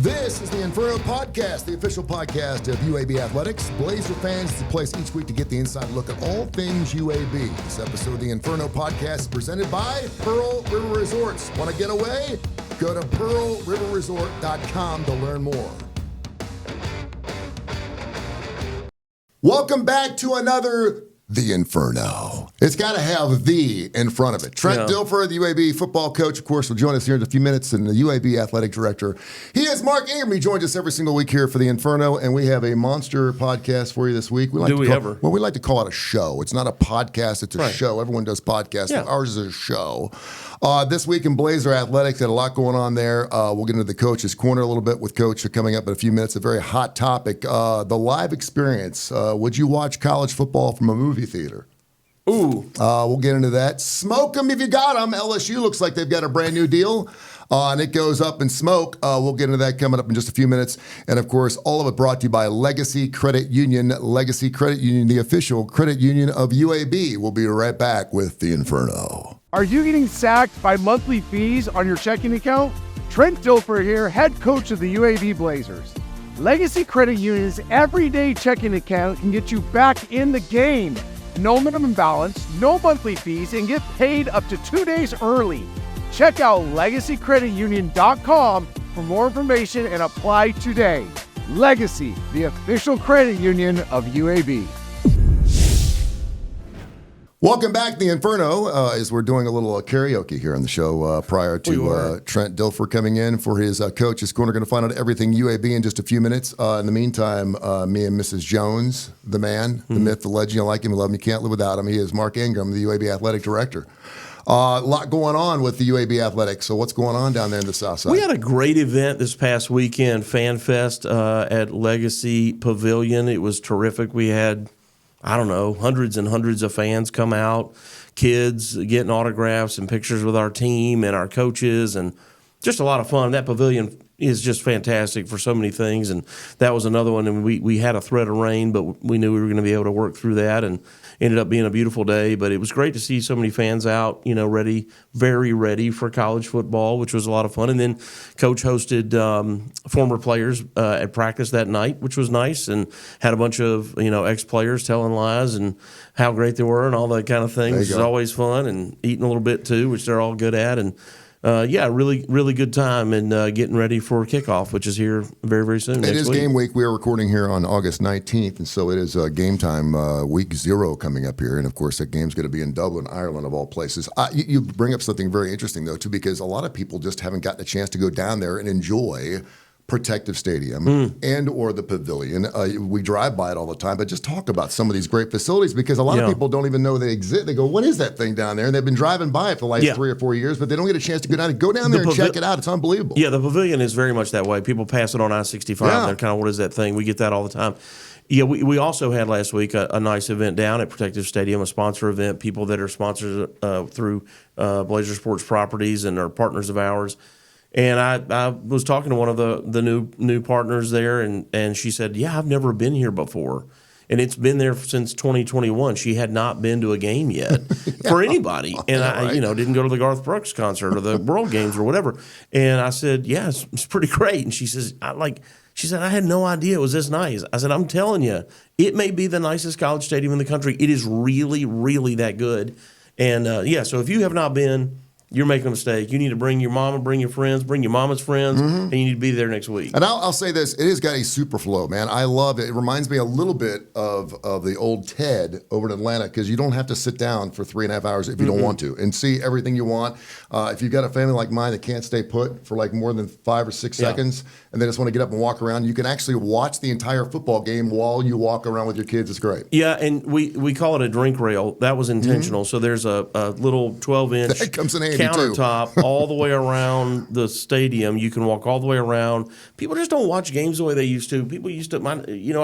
This is the Inferno Podcast, the official podcast of UAB Athletics. Blazer fans, it's a place each week to get the inside look at all things UAB. This episode of the Inferno Podcast is presented by Pearl River Resorts. Want to get away? Go to pearlriverresort.com to learn more. Welcome back to another The Inferno. It's got to have "the" in front of it. Trent Dilfer, the UAB football coach, of course, will join us here in a few minutes, and the UAB athletic director. He is Mark Ingram. He joins us every single week here for the Inferno, and we have a monster podcast for you this week. We like to call it a show. It's not a podcast, it's a show. Everyone does podcasts. Yeah. Ours is a show. This week in Blazer Athletics, had a lot going on there. We'll get into the coach's corner a little bit with Coach coming up in a few minutes. A very hot topic, the live experience. Would you watch college football from a movie theater? Ooh. We'll get into that. Smoke them if you got them. LSU looks like they've got a brand new deal, and it goes up in smoke. We'll get into that coming up in just a few minutes. And, of course, all of it brought to you by Legacy Credit Union. Legacy Credit Union, the official credit union of UAB. We'll be right back with the Inferno. Are you getting sacked by monthly fees on your checking account? Trent Dilfer here, head coach of the UAB Blazers. Legacy Credit Union's everyday checking account can get you back in the game. No minimum balance, no monthly fees, and get paid up to 2 days early. Check out LegacyCreditUnion.com for more information and apply today. Legacy, the official credit union of UAB. Welcome back to the Inferno, as we're doing a little karaoke here on the show prior to Trent Dilfer coming in for his Coach's Corner. Going to find out everything UAB in just a few minutes. In the meantime, me and Mrs. Jones, the man, the myth, the legend, you like him, you love him, you can't live without him. He is Mark Ingram, the UAB Athletic Director. A lot going on with the UAB Athletics. So what's going on down there in the South Side? We had a great event this past weekend, Fan Fest at Legacy Pavilion. It was terrific. We had, I don't know, hundreds and hundreds of fans come out, kids getting autographs and pictures with our team and our coaches, and just a lot of fun. That pavilion is just fantastic for so many things, and that was another one. And we had a threat of rain, but we knew we were going to be able to work through that, and ended up being a beautiful day. But it was great to see so many fans out, ready, very ready for college football, which was a lot of fun. And then Coach hosted former players at practice that night, which was nice, and had a bunch of ex-players telling lies and how great they were and all that kind of thing, which is always fun, and eating a little bit too, which they're all good at. And really, really good time, and getting ready for kickoff, which is here very, very soon. It is game week. We are recording here on August 19th, and so it is game time, week 0 coming up here. And, of course, that game's going to be in Dublin, Ireland, of all places. You bring up something very interesting, though, too, because a lot of people just haven't gotten a chance to go down there and enjoy Protective Stadium and or the Pavilion. We drive by it all the time, but just talk about some of these great facilities, because a lot of people don't even know they exist. They go, what is that thing down there? And they've been driving by it for the last 3 or 4 years, but they don't get a chance to go down there and check it out. It's unbelievable. Yeah, the Pavilion is very much that way. People pass it on I-65. They're kind of, what is that thing? We get that all the time. Yeah, we also had last week a nice event down at Protective Stadium, a sponsor event, people that are sponsors through Blazer Sports Properties and are partners of ours. And I was talking to one of the new partners there, and she said, yeah, I've never been here before. And it's been there since 2021. She had not been to a game yet for anybody. And I didn't go to the Garth Brooks concert or the World Games or whatever. And I said, yeah, it's pretty great. And she says, she said, I had no idea it was this nice. I said, I'm telling you, it may be the nicest college stadium in the country. It is really, really that good. And so if you have not been, you're making a mistake. You need to bring your mama, bring your friends, bring your mama's friends, and you need to be there next week. And I'll say this, it has got a super flow, man. I love it. It reminds me a little bit of the old TED over in Atlanta, because you don't have to sit down for 3.5 hours if you don't want to and see everything you want. If you've got a family like mine that can't stay put for like more than 5 or 6 seconds and they just want to get up and walk around, you can actually watch the entire football game while you walk around with your kids. It's great. Yeah, and we call it a drink rail. That was intentional. So there's a little 12-inch that comes in handy countertop all the way around the stadium. You can walk all the way around. People just don't watch games the way they used to. People used to, I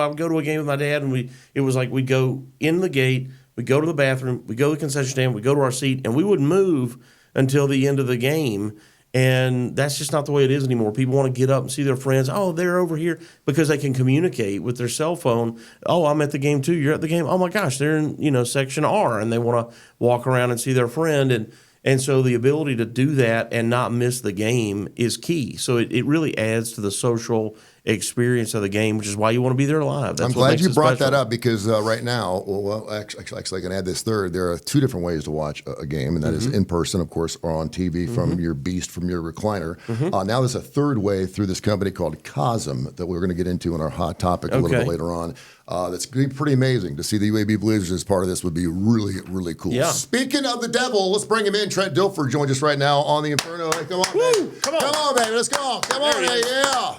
would go to a game with my dad, and it was like we'd go in the gate, we'd go to the bathroom, we'd go to the concession stand, we'd go to our seat, and we wouldn't move until the end of the game. And that's just not the way it is anymore. People want to get up and see their friends. Oh, they're over here, because they can communicate with their cell phone. Oh, I'm at the game too. You're at the game. Oh my gosh, they're in section R, and they want to walk around and see their friend. And And so the ability to do that and not miss the game is key. So it really adds to the social experience of the game, which is why you want to be there live. That's I'm glad you brought that up because right now, actually, I can add this third. There are two different ways to watch a game, and that is in person, of course, or on TV from your beast, from your recliner. Now there's a third way through this company called Cosm that we're going to get into in our hot topic a little bit later on. That's going to be pretty amazing. To see the UAB Blazers as part of this would be really, really cool. Yeah. Speaking of the devil, let's bring him in. Trent Dilfer joins us right now on the Inferno. Hey, come on, baby. Come on, baby. Let's go. Come on, hey, yeah.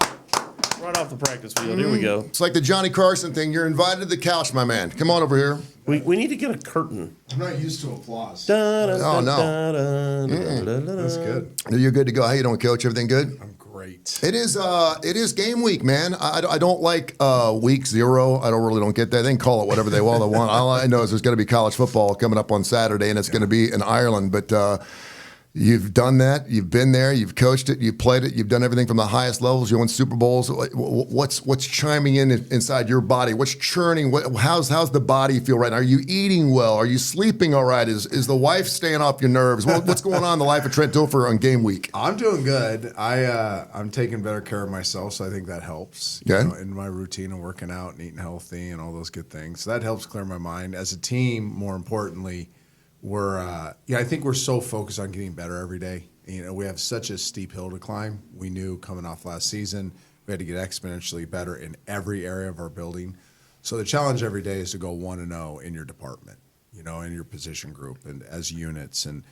Right off the practice field. Here we go. It's like the Johnny Carson thing. You're invited to the couch, my man. Come on over here. We need to get a curtain. I'm not used to applause. Oh, no. That's good. You're good to go. How you doing, Coach? Everything good? I'm great. It is game week, man. I don't like week 0. I don't get that. They can call it whatever they want. All I know is there's going to be college football coming up on Saturday, and it's going to be in Ireland. But you've done that. You've been there. You've coached it. You've played it. You've done everything from the highest levels. You won Super Bowls. What's chiming inside your body? What's churning? How's the body feel right now? Are you eating well? Are you sleeping all right? Is the wife staying off your nerves? What's going on in the life of Trent Dilfer on game week? I'm doing good. I'm taking better care of myself, so I think that helps. Okay. You know, in my routine of working out and eating healthy and all those good things. So that helps clear my mind. As a team, more importantly, I think we're so focused on getting better every day. You know, we have such a steep hill to climb. We knew coming off last season, we had to get exponentially better in every area of our building. So the challenge every day is to go 1-0 in your department, you know, in your position group and as units. And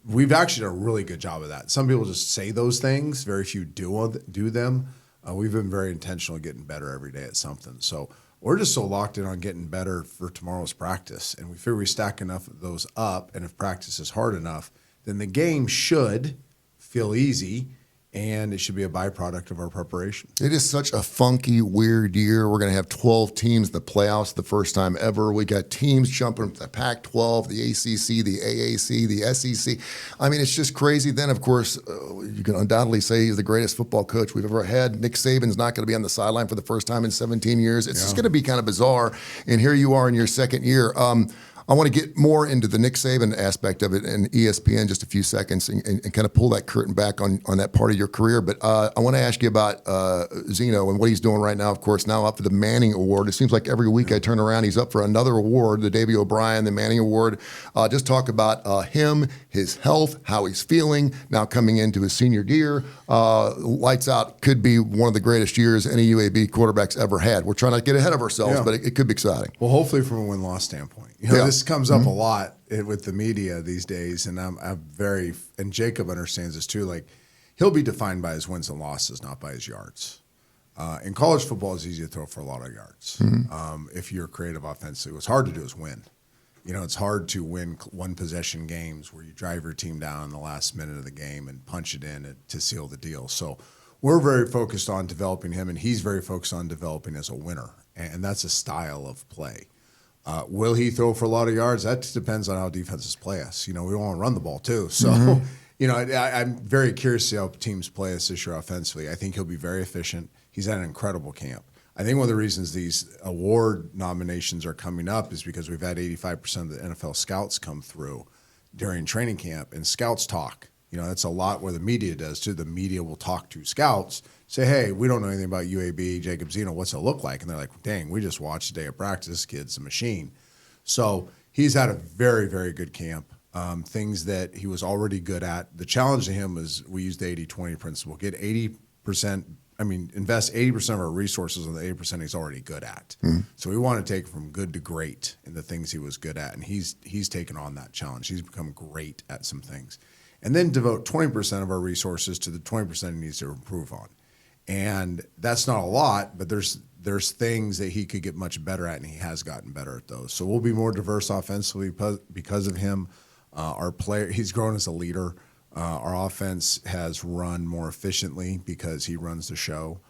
we've actually done a really good job of that. Some people just say those things. Very few do them. We've been very intentional getting better every day at something. So we're just so locked in on getting better for tomorrow's practice. And we figure we stack enough of those up, and if practice is hard enough, then the game should feel easy, and it should be a byproduct of our preparation. It is such a funky, weird year. We're going to have 12 teams in the playoffs the first time ever. We got teams jumping from the Pac-12, the ACC, the AAC, the SEC. I mean, it's just crazy. Then, of course, you can undoubtedly say he's the greatest football coach we've ever had. Nick Saban's not going to be on the sideline for the first time in 17 years. It's just going to be kind of bizarre. And here you are in your second year. I want to get more into the Nick Saban aspect of it and ESPN in just a few seconds and kind of pull that curtain back on that part of your career. But I want to ask you about Zeno and what he's doing right now, of course, now up for the Manning Award. It seems like every week I turn around, he's up for another award, the Davey O'Brien, the Manning Award. Just talk about him, his health, how he's feeling, now coming into his senior year. Lights out, could be one of the greatest years any UAB quarterback's ever had. We're trying to get ahead of ourselves, but it could be exciting. Well, hopefully from a win-loss standpoint. You know, this comes up a lot with the media these days, and I'm very, and Jacob understands this too, like he'll be defined by his wins and losses, not by his yards. In college football, it's easy to throw for a lot of yards. If you're creative offensively, what's hard to do is win. You know, it's hard to win one-possession games where you drive your team down in the last minute of the game and punch it in to seal the deal. So we're very focused on developing him, and he's very focused on developing as a winner, and that's a style of play. Will he throw for a lot of yards? That depends on how defenses play us. You know, we want to run the ball too. So, you know, I'm very curious to see how teams play us this year offensively. I think he'll be very efficient. He's had an incredible camp. I think one of the reasons these award nominations are coming up is because we've had 85% of the NFL scouts come through during training camp, and scouts talk. You know, that's a lot where the media does too. The media will talk to scouts, say, hey, we don't know anything about UAB, Jacob Zeno, what's it look like? And they're like, dang, we just watched a day of practice. This kid's a machine. So he's had a very, very good camp, things that he was already good at. The challenge to him was we used the 80-20 principle. Invest 80% of our resources on the 80% he's already good at. So we want to take from good to great in the things he was good at, and he's taken on that challenge. He's become great at some things. And then devote 20% of our resources to the 20% he needs to improve on. And that's not a lot, but there's things that he could get much better at, and he has gotten better at those. So we'll be more diverse offensively because of him. Our player, he's grown as a leader. Our offense has run more efficiently because he runs the show.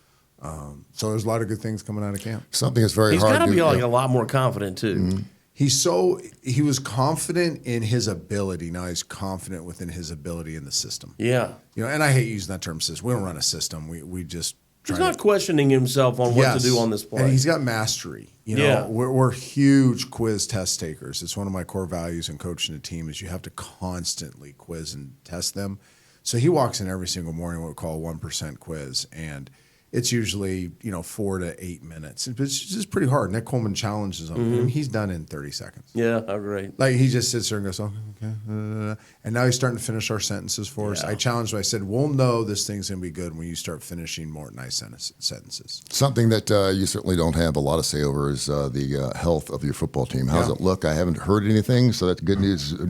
So there's a lot of good things coming out of camp. Something that's very He's hard to got to do. be like a lot more confident too. He was confident in his ability. Now he's confident within his ability in the system. Yeah. You know, and I hate using that term system. We don't run a system. We just He's not questioning himself on what to do on this play. And he's got mastery. You know, we're huge quiz test takers. It's one of my core values in coaching a team is you have to constantly quiz and test them. So he walks in every single morning what we call a 1% quiz, and it's usually 4 to 8 minutes. It's just pretty hard. Nick Coleman challenges him. I mean, he's done in 30 seconds. Yeah, great. Like he just sits there and goes, oh, okay. And now he's starting to finish our sentences for us. I challenged him. I said, we'll know this thing's going to be good when you start finishing more nice sentences. Something that you certainly don't have a lot of say over is the health of your football team. How's it look? I haven't heard anything, so that's good news. We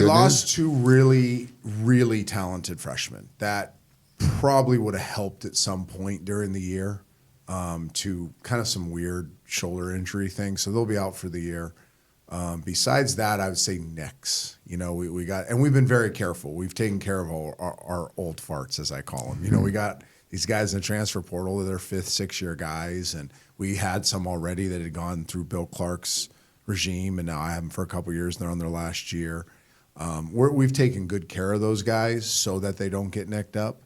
lost 2 really, really talented freshmen. That probably would have helped at some point during the year to kind of some weird shoulder injury things. So they'll be out for the year. Besides that, I would say Knicks. We got, and we've been very careful. We've taken care of our old farts, as I call them. We got these guys in the transfer portal. They're 5th, 6th year guys. And we had some already that had gone through Bill Clark's regime. And now I have them for a couple of years. They're on their last year. We've taken good care of those guys so that they don't get nicked up.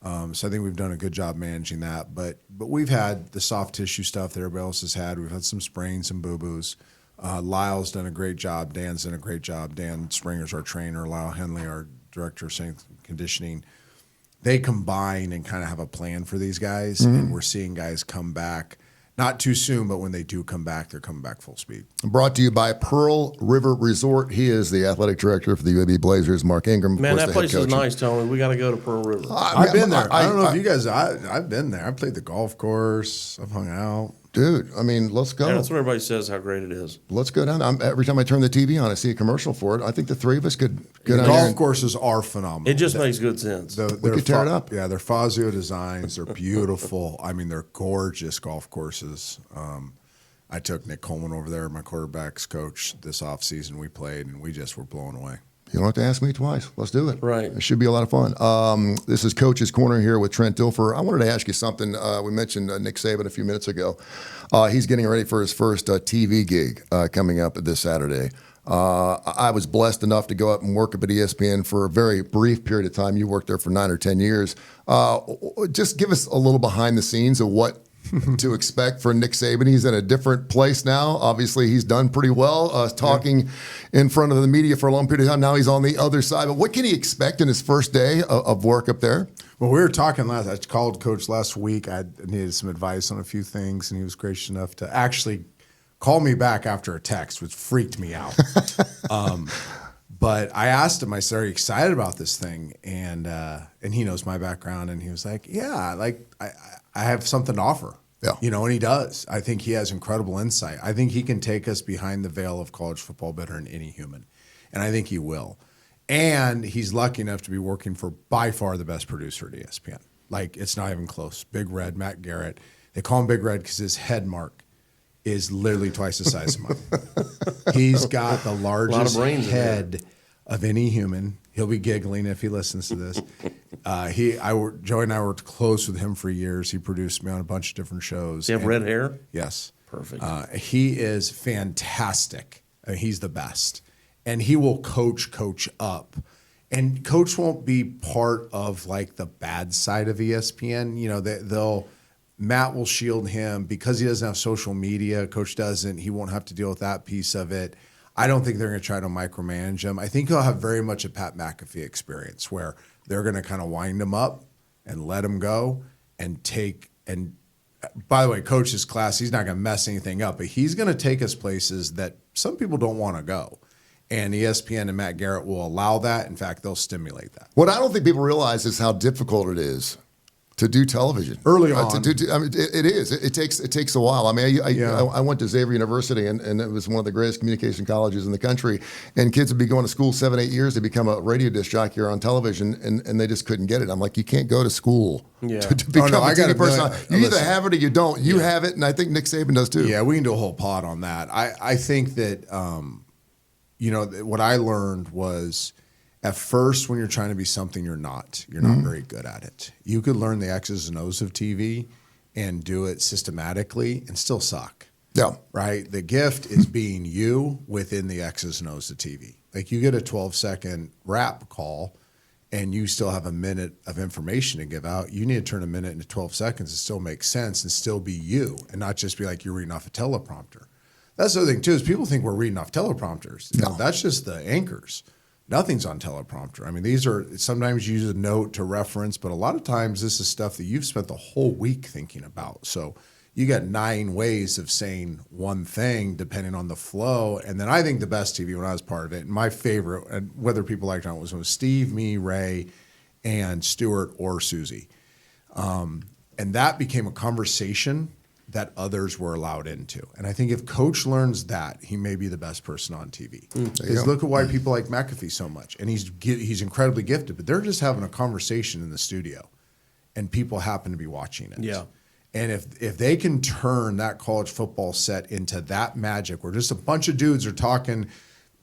So I think we've done a good job managing that. But we've had the soft tissue stuff that everybody else has had. We've had some sprains, some boo-boos. Lyle's done a great job. Dan's done a great job. Dan Springer's our trainer. Lyle Henley, our director of strength and conditioning. They combine and kind of have a plan for these guys. And we're seeing guys come back. Not too soon, but when they do come back, they're coming back full speed. Brought to you by Pearl River Resort. He is the athletic director for the UAB Blazers. Mark Ingram. Man, that place is nice, Tony. We got to go to Pearl River. I've been there. I don't know if you guys. I've been there. I played the golf course. I've hung out. Dude, I mean, let's go. Yeah, that's what everybody says how great it is. Let's go down. Every time I turn the TV on, I see a commercial for it. I think the 3 of us could go down there. Golf courses are phenomenal. It just makes good sense. We could tear it up. Yeah, they're Fazio designs. They're beautiful. I mean, they're gorgeous golf courses. I took Nick Coleman over there, my quarterback's coach, this offseason. We played, and we just were blown away. You don't have to ask me twice. Let's do it. Right. It should be a lot of fun. This is Coach's Corner here with Trent Dilfer. I wanted to ask you something. We mentioned Nick Saban a few minutes ago. He's getting ready for his first TV gig coming up this Saturday. I was blessed enough to go up and work up at ESPN for a very brief period of time. You worked there for 9 or 10 years. Just give us a little behind the scenes of what to expect for Nick Saban. He's in a different place now. Obviously, he's done pretty well talking in front of the media for a long period of time. Now he's on the other side. But what can he expect in his first day of work up there? Well, we were talking I called Coach last week. I needed some advice on a few things, and he was gracious enough to actually call me back after a text, which freaked me out. But I asked him, I said, are you excited about this thing? And he knows my background, and he was like, yeah, I have something to offer. Yeah. And he does. I think he has incredible insight. I think he can take us behind the veil of college football better than any human. And I think he will. And he's lucky enough to be working for by far the best producer at ESPN. It's not even close. Big Red, Matt Garrett. They call him Big Red because his head mark is literally twice the size of mine. He's got the largest head of any human. He'll be giggling if he listens to this. Joey and I worked close with him for years. He produced me on a bunch of different shows. You have red hair? Yes. Perfect. He is fantastic. He's the best. And he will coach up. And Coach won't be part of the bad side of ESPN. Matt will shield him because he doesn't have social media. Coach doesn't. He won't have to deal with that piece of it. I don't think they're going to try to micromanage him. I think he'll have very much a Pat McAfee experience where they're going to kind of wind him up and let him go and by the way, Coach's class, he's not going to mess anything up, but he's going to take us places that some people don't want to go. And ESPN and Matt Garrett will allow that. In fact, they'll stimulate that. What I don't think people realize is how difficult it is to do television early on. It is. It takes a while. I mean, I went to Xavier University, and it was one of the greatest communication colleges in the country. And kids would be going to school 7-8 years to become a radio disc jockey or on television, and they just couldn't get it. I'm like, you can't go to school to become a TV person. You either have it or you don't. You have it, and I think Nick Saban does too. Yeah, we can do a whole pod on that. I think that what I learned was, at first, when you're trying to be something you're not very good at it. You could learn the X's and O's of TV and do it systematically and still suck. Yeah. Right? The gift is being you within the X's and O's of TV. You get a 12-second rap call, and you still have a minute of information to give out, you need to turn a minute into 12 seconds to still make sense and still be you and not just be like you're reading off a teleprompter. That's the other thing, too, is people think we're reading off teleprompters. No. That's just the anchors. Nothing's on teleprompter. I mean, these are sometimes you use a note to reference, but a lot of times this is stuff that you've spent the whole week thinking about. So you got 9 ways of saying one thing depending on the flow. And then I think the best TV when I was part of it, and my favorite, and whether people liked it or not, was Steve, me, Ray, and Stuart or Susie. And that became a conversation that others were allowed into. And I think if Coach learns that, he may be the best person on TV. Because look at why people like McAfee so much. And he's incredibly gifted, but they're just having a conversation in the studio, and people happen to be watching it. Yeah. And if they can turn that college football set into that magic where just a bunch of dudes are talking,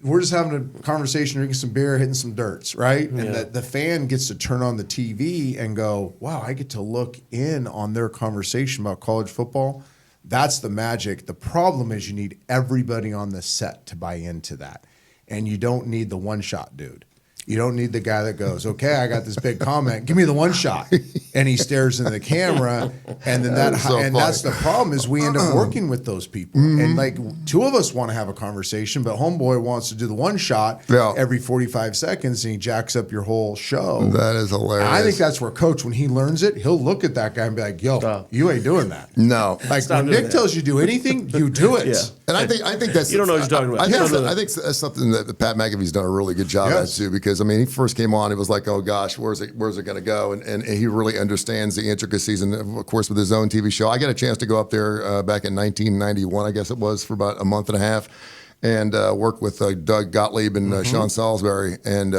we're just having a conversation, drinking some beer, hitting some dirts, right? Yeah. And the fan gets to turn on the TV and go, wow, I get to look in on their conversation about college football. That's the magic. The problem is you need everybody on the set to buy into that. And you don't need the one-shot dude. You don't need the guy that goes, okay, I got this big comment. Give me the one shot. And he stares into the camera. And then that's the problem is we end up working with those people. Mm-hmm. And like 2 of us want to have a conversation, but homeboy wants to do the one shot every 45 seconds and he jacks up your whole show. That is hilarious. And I think that's where Coach, when he learns it, he'll look at that guy and be like, yo, you ain't doing that. No. Like when Nick tells you to do anything, you do it. Yeah. And I think that's you don't know what you're talking about. I think that's something that Pat McAfee's done a really good job at too. Because I mean, he first came on, it was like, oh gosh, where's it going to go? And he really understands the intricacies. And of course, with his own TV show, I got a chance to go up there back in 1991, I guess it was, for about a month and a half, and work with Doug Gottlieb and Sean Salisbury. And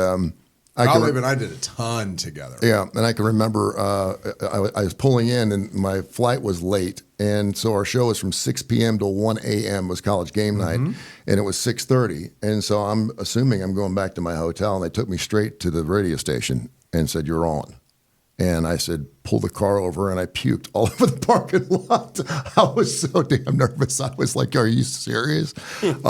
Gottlieb and I did a ton together. Yeah, and I can remember I was pulling in, and my flight was late. And so our show was from 6 p.m. to 1 a.m. was college game night, and it was 6:30. And so I'm assuming I'm going back to my hotel, and they took me straight to the radio station and said, "You're on." And I said, pull the car over, and I puked all over the parking lot. I was so damn nervous. I was like, are you serious? And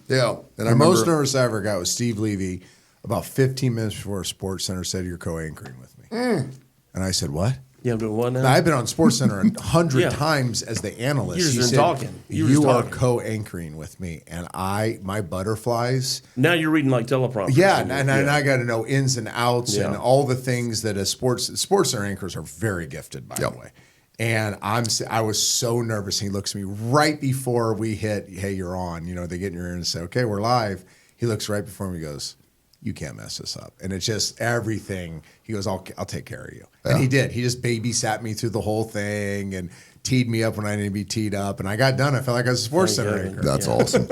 the most nervous I ever got was Steve Levy about 15 minutes before SportsCenter said, you're co-anchoring with me. And I said, what? Yeah, but what now? I've been on SportsCenter 100 times as the analyst. He said, talking. You are co-anchoring with me, and my butterflies. Now you're reading like teleprompters. Yeah, and I got to know ins and outs and all the things that SportsCenter anchors are very gifted, by the way. And I was so nervous. He looks at me right before we hit, hey, you're on. You know, they get in your ear and say, okay, we're live. He looks right before me and goes, you can't mess this up. And it's just everything. He goes, I'll take care of you. Yeah. And he did. He just babysat me through the whole thing and teed me up when I needed to be teed up. And I got done. I felt like I was a SportsCenter anchor. That's awesome.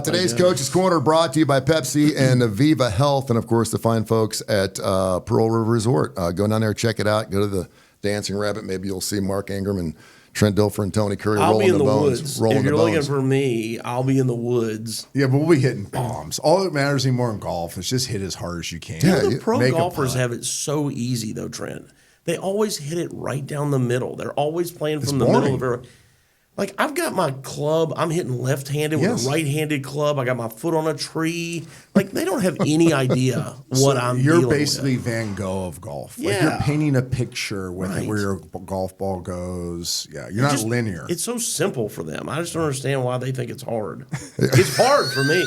Today's Coach's Corner brought to you by Pepsi and Aviva Health. And, of course, the fine folks at Pearl River Resort. Go down there, check it out. Go to the Dancing Rabbit. Maybe you'll see Mark Ingram and Trent Dilfer and Tony Kurre rolling the bones. If you're looking for me, I'll be in the woods. Yeah, but we'll be hitting bombs. All that matters anymore in golf is just hit as hard as you can. Yeah, the pro golfers have it so easy, though, Trent. They always hit it right down the middle. They're always playing from the middle of every. Like, I've got my club. I'm hitting left-handed with a right-handed club. I got my foot on a tree. Like, they don't have any idea what I'm dealing with. You're basically Van Gogh of golf. Like, you're painting a picture with where your golf ball goes. Yeah, you're not linear. It's so simple for them. I just don't understand why they think it's hard. It's hard for me.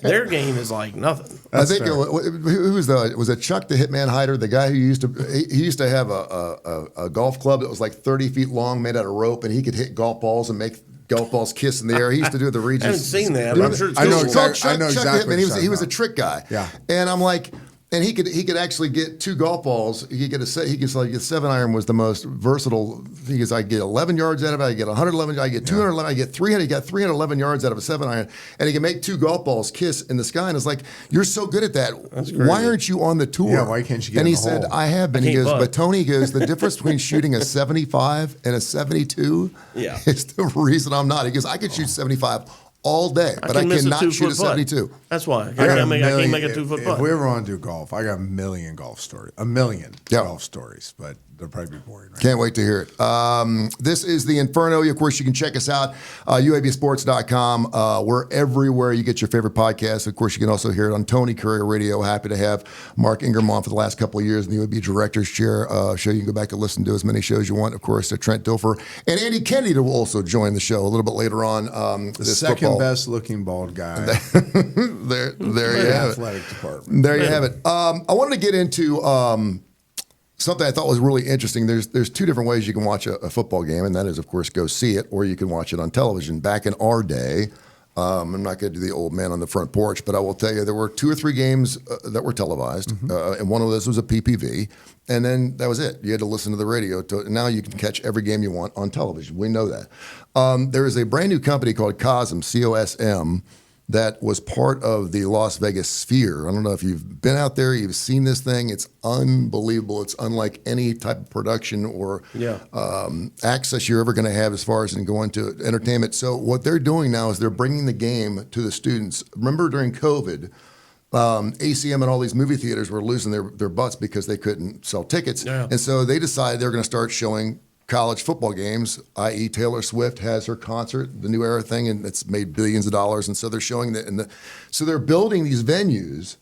Their game is like nothing. I think who was it Chuck the Hitman Hyder, the guy who used to have a golf club that was like 30 feet long, made out of rope, and he could hit golf balls and make golf balls kiss in the air. He used to do the Regis. I haven't seen that, but I'm sure it's I know cool. exactly. He was a trick guy. Yeah. And I'm like, and he could actually get 2 golf balls. He could get a 7-iron was the most versatile. He goes, I get 11 yards out of it. I get 111. I get 211. I get 300. He got 311 yards out of a 7-iron, and he can make 2 golf balls kiss in the sky. And it's like, you're so good at that. Why aren't you on the tour? Yeah, why can't you get? And he said, I have been. He goes, but Tony goes, the difference between shooting a 75 and a 72 is the reason I'm not. He goes, I could shoot 75 all day, but I cannot shoot a 72. That's why. I can't make a 2-foot putt. If we ever want to do golf, I got a million golf stories. Golf stories. But they'll probably be boring. Right? Can't wait to hear it. This is the Inferno. Of course, you can check us out, UABsports.com. We're everywhere you get your favorite podcasts. Of course, you can also hear it on Tony Kurre Radio. Happy to have Mark Ingram on for the last couple of years in the UAB Director's Chair show. You can go back and listen to as many shows you want. Of course, Trent Dilfer and Andy Kennedy will also join the show a little bit later on. The second best looking bald guy. there you have it. Athletic department. There you have it. I wanted to get into something I thought was really interesting. There's two different ways you can watch a football game, and that is, of course, go see it, or you can watch it on television. Back in our day, I'm not going to do the old man on the front porch, but I will tell you there were 2 or 3 games that were televised, and one of those was a PPV, and then that was it. You had to listen to the radio. Now you can catch every game you want on television. We know that. There is a brand new company called COSM, COSM, that was part of the Las Vegas Sphere. I don't know if you've been out there, you've seen this thing. It's unbelievable. It's unlike any type of production or access you're ever going to have as far as going to entertainment. So what they're doing now is they're bringing the game to the students. Remember during COVID, ACM and all these movie theaters were losing their butts because they couldn't sell tickets. Yeah. And so they decided they're going to start showing college football games, i.e. Taylor Swift has her concert, the New Era thing, and it's made billions of dollars. And so they're showing that. So they're building these venues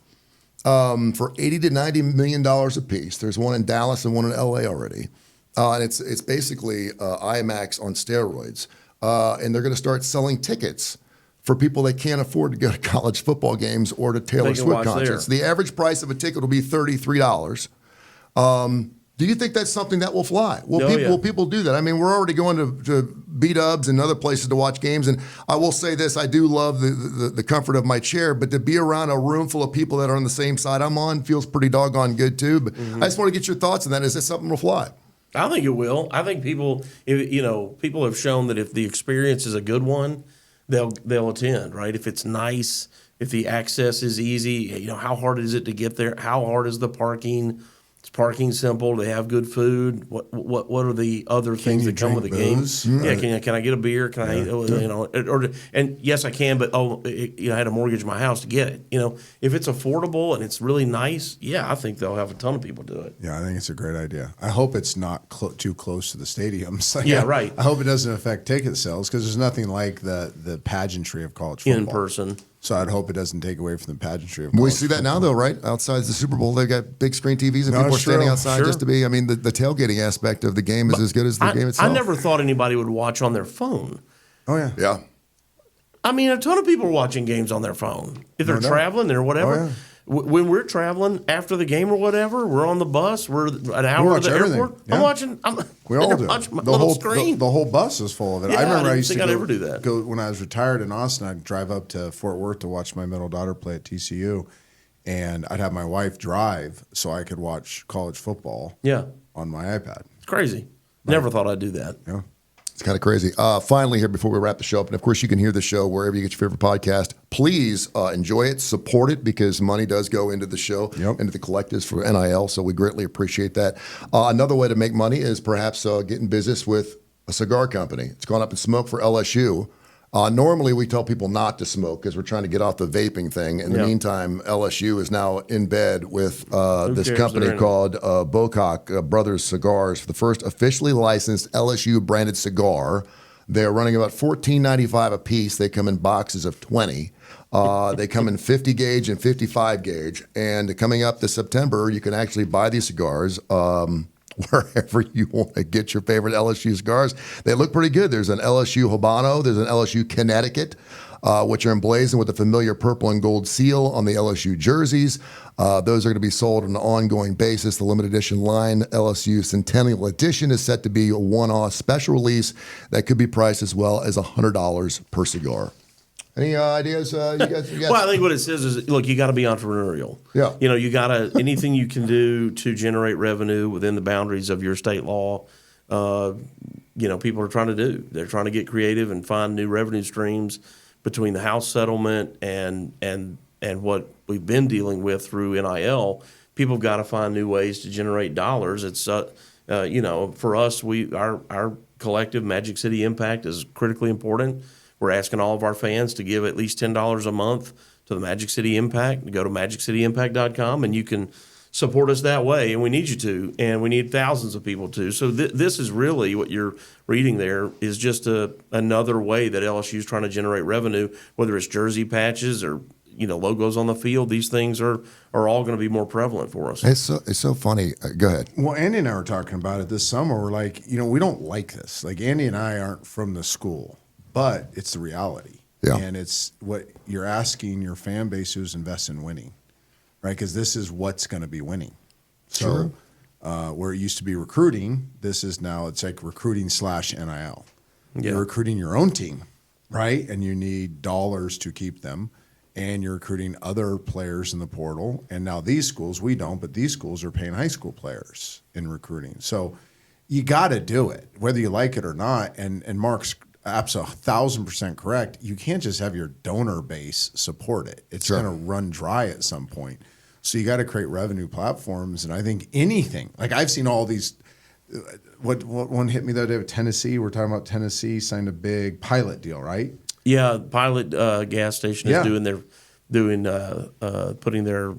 for $80 to $90 million a piece. There's one in Dallas and one in LA already. And it's basically IMAX on steroids. And they're going to start selling tickets for people that can't afford to go to college football games or to Taylor Swift concerts. The average price of a ticket will be $33. Do you think that's something that will fly? Will people do that? I mean, we're already going to B-dubs and other places to watch games, and I will say this, I do love the comfort of my chair, but to be around a room full of people that are on the same side I'm on feels pretty doggone good too. But I just want to get your thoughts on that. Is that something will fly? I think it will. I think people have shown that if the experience is a good one, they'll attend, right? If it's nice, if the access is easy, how hard is it to get there? How hard is the parking? Is parking simple? Do they have good food? What are the other things that come with the game? Yeah, can I get a beer? Can I, and yes, I can, but I had to mortgage my house to get it. If it's affordable and it's really nice, I think they'll have a ton of people do it. Yeah, I think it's a great idea. I hope it's not too close to the stadiums. Right. I hope it doesn't affect ticket sales because there's nothing like the pageantry of college football. In person. So I'd hope it doesn't take away from the pageantry of college We see that now, though, right? Outside the Super Bowl, they've got big screen TVs and people are standing outside just to be. I mean, the tailgating aspect of the game is as good as the game itself. I never thought anybody would watch on their phone. Oh, yeah. Yeah. I mean, a ton of people are watching games on their phone. If they're traveling or whatever. Oh, yeah. When we're traveling after the game or whatever, we're on the bus, we're an hour to the airport. Yeah. I'm watching. We all do. My little screen. The whole bus is full of it. Yeah, I remember I used to to ever do that. go when I was retired in Austin. I'd drive up to Fort Worth to watch my middle daughter play at TCU, and I'd have my wife drive so I could watch college football. On my iPad. It's crazy. Never thought I'd do that. Yeah. It's kind of crazy. Finally, here before we wrap the show up, and of course you can hear the show wherever you get your favorite podcast. Please enjoy it, support it, because money does go into the show, into the collectives for NIL, so we greatly appreciate that. Another way to make money is perhaps getting business with a cigar company. It's gone up in smoke for LSU. Normally, we tell people not to smoke because we're trying to get off the vaping thing. In the meantime, LSU is now in bed with this company called Buc-ee Brothers Cigars, for the first officially licensed LSU-branded cigar. They're running about $14.95 a piece. They come in boxes of 20. They come in 50 gauge and 55 gauge. And coming up this September, you can actually buy these cigars wherever you want to get your favorite LSU cigars. They look pretty good. There's an LSU Habano. There's an LSU Connecticut, which are emblazoned with the familiar purple and gold seal on the LSU jerseys. Those are going to be sold on an ongoing basis. The limited edition line LSU Centennial Edition is set to be a one-off special release that could be priced as well as $100 per cigar. Any ideas, you guys? Well, I think what it says is, look, you got to be entrepreneurial. Yeah. You got to, anything you can do to generate revenue within the boundaries of your state law, people are trying to do. They're trying to get creative and find new revenue streams between the house settlement and what we've been dealing with through NIL. People have got to find new ways to generate dollars. It's, for us, our collective Magic City Impact is critically important. We're asking all of our fans to give at least $10 a month to the Magic City Impact. Go to MagicCityImpact.com, and you can support us that way, and we need you to, and we need thousands of people to. So this is really what you're reading there is just another way that LSU is trying to generate revenue, whether it's jersey patches or logos on the field. These things are all going to be more prevalent for us. It's so funny. Go ahead. Well, Andy and I were talking about it this summer. We're like, we don't like this. Like, Andy and I aren't from the school, but it's the reality. Yeah. And it's what you're asking your fan base who's invest in winning, right? Because this is what's going to be winning. So where it used to be recruiting, it's like recruiting /NIL. Yeah. You're recruiting your own team, right? And you need dollars to keep them. And you're recruiting other players in the portal. And now these schools, we don't, but these schools are paying high school players in recruiting. So you got to do it, whether you like it or not. And Mark's absolutely 1,000% correct. You can't just have your donor base support it. It's going to run dry at some point. So you got to create revenue platforms. And I think anything, like I've seen all these, what one hit me the other day with Tennessee. We're talking about Tennessee signed a big pilot deal, right? Yeah, Pilot gas station is putting their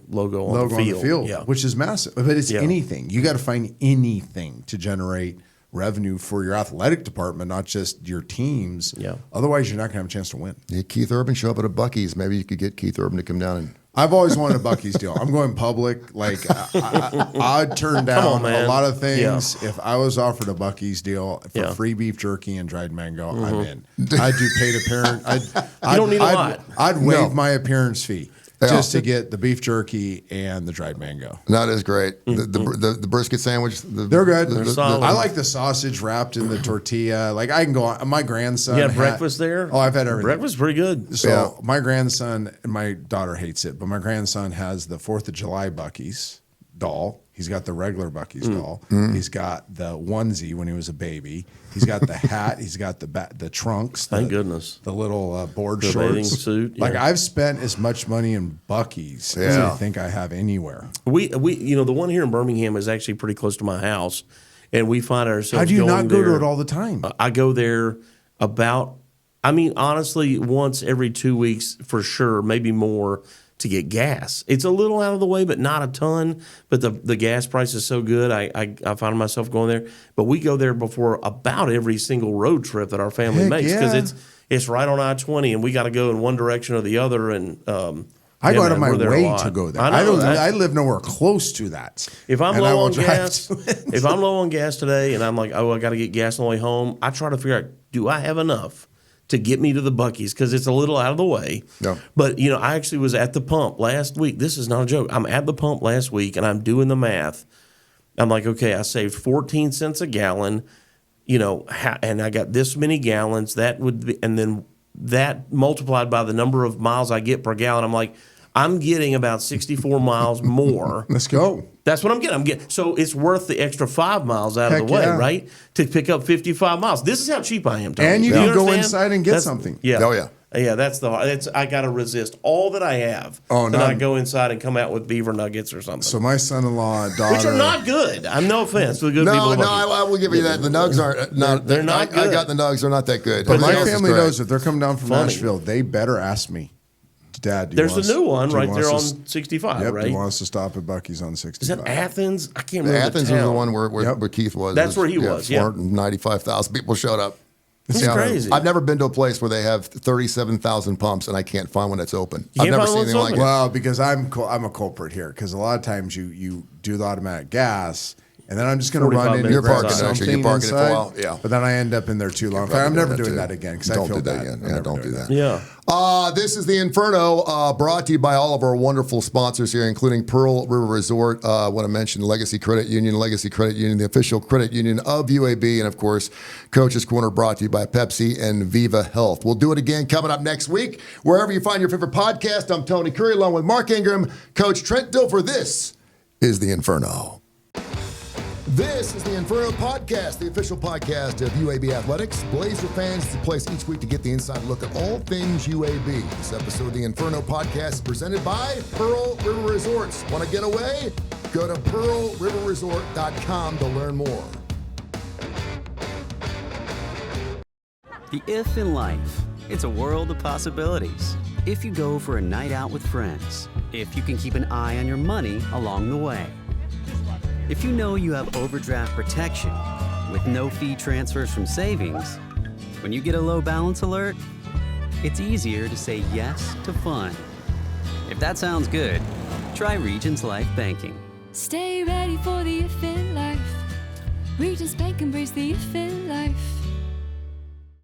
logo on the field. Yeah. Which is massive. But it's anything. You got to find anything to generate revenue for your athletic department, not just your teams. Yeah. Otherwise, you're not going to have a chance to win. Yeah, Keith Urban show up at a Buc-ee's. Maybe you could get Keith Urban to come down and. I've always wanted a Buc-ee's deal. I'm going public. Like I'd turn down a lot of things if I was offered a Buc-ee's deal for free beef jerky and dried mango. I'm in. I'd do paid appearance. You don't need a lot. I'd waive my appearance fee just to get the beef jerky and the dried mango. That is great. The brisket sandwich. They're good. They're solid. I like the sausage wrapped in the tortilla. Like I can go on. My grandson. Yeah, breakfast there. Oh, I've had everything. Breakfast's pretty good. So my grandson and my daughter hates it, but my grandson has the 4th of July Buc-ee's doll. He's got the regular Buc-ee's doll. He's got the onesie when he was a baby. He's got the hat. He's got the trunks. Thank goodness. The little board the shorts. Bathing suit. Like I've spent as much money in Buc-ee's as I think I have anywhere. We the one here in Birmingham is actually pretty close to my house, and we find ourselves. How do you going not go there, to it all the time? I go there honestly, once every 2 weeks for sure, maybe more, to get gas. It's a little out of the way, but not a ton. But the gas price is so good, I find myself going there. But we go there before about every single road trip that our family makes because it's right on I-20, and we got to go in one direction or the other. And I go out of my way to go there. I live nowhere close to that. If I'm low on gas, if I'm low on gas today, and I'm like, I got to get gas on the way home, I try to figure out, do I have enough to get me to the Buc-ee's, because it's a little out of the way. Yeah. But, I actually was at the pump last week. This is not a joke. I'm at the pump last week, and I'm doing the math. I'm like, okay, I saved 14 cents a gallon, and I got this many gallons. That would be, and then that multiplied by the number of miles I get per gallon, I'm like, I'm getting about 64 miles more. Let's go. That's what I'm getting. So it's worth the extra 5 miles out of the way, right? To pick up 55 miles. This is how cheap I am, Tony. And you can go inside and get something. Yeah. Oh, yeah. Yeah, I got to resist all that I have. Oh, no. And I go inside and come out with beaver nuggets or something. So my son-in-law, daughter. Which are not good. I'm no offense to the good people. No, I will give you that. The nugs aren't. They're not good. I got the nugs. They're not that good. But my family knows if they're coming down from Nashville, they better ask me. Dad, there's a new one right there on 65, yep, right? He wants to stop at Buc-ee's on 65. Is that Athens? I can't remember. Athens was the one where Keith was. That's where he was. 495,000 people showed up. It's crazy. I've never been to a place where they have 37,000 pumps and I can't find one that's open. I've never seen anything like it. Well, because I'm a culprit here, because a lot of times you do the automatic gas. And then I'm just going to run in and grab something You're parking inside, it for a while. Yeah. But then I end up in there too long. I'm never doing that again because I feel bad. Yeah, don't do that. Yeah. This is the Inferno, brought to you by all of our wonderful sponsors here, including Pearl River Resort. I want to mention Legacy Credit Union, the official credit union of UAB, and of course, Coach's Corner, brought to you by Pepsi and Viva Health. We'll do it again coming up next week, wherever you find your favorite podcast. I'm Tony Kurre, along with Mark Ingram, Coach Trent Dilfer. This is the Inferno. This is the Inferno Podcast, the official podcast of UAB Athletics. Blazer fans, it's a place each week to get the inside look at all things UAB. This episode of the Inferno Podcast is presented by Pearl River Resorts. Want to get away? Go to pearlriverresort.com to learn more. The if in life, it's a world of possibilities. If you go for a night out with friends, if you can keep an eye on your money along the way. If you know you have overdraft protection with no fee transfers from savings, when you get a low balance alert, it's easier to say yes to fun. If that sounds good, try Regions Life Banking. Stay ready for the if in life. Regions Bank, embrace the if in life.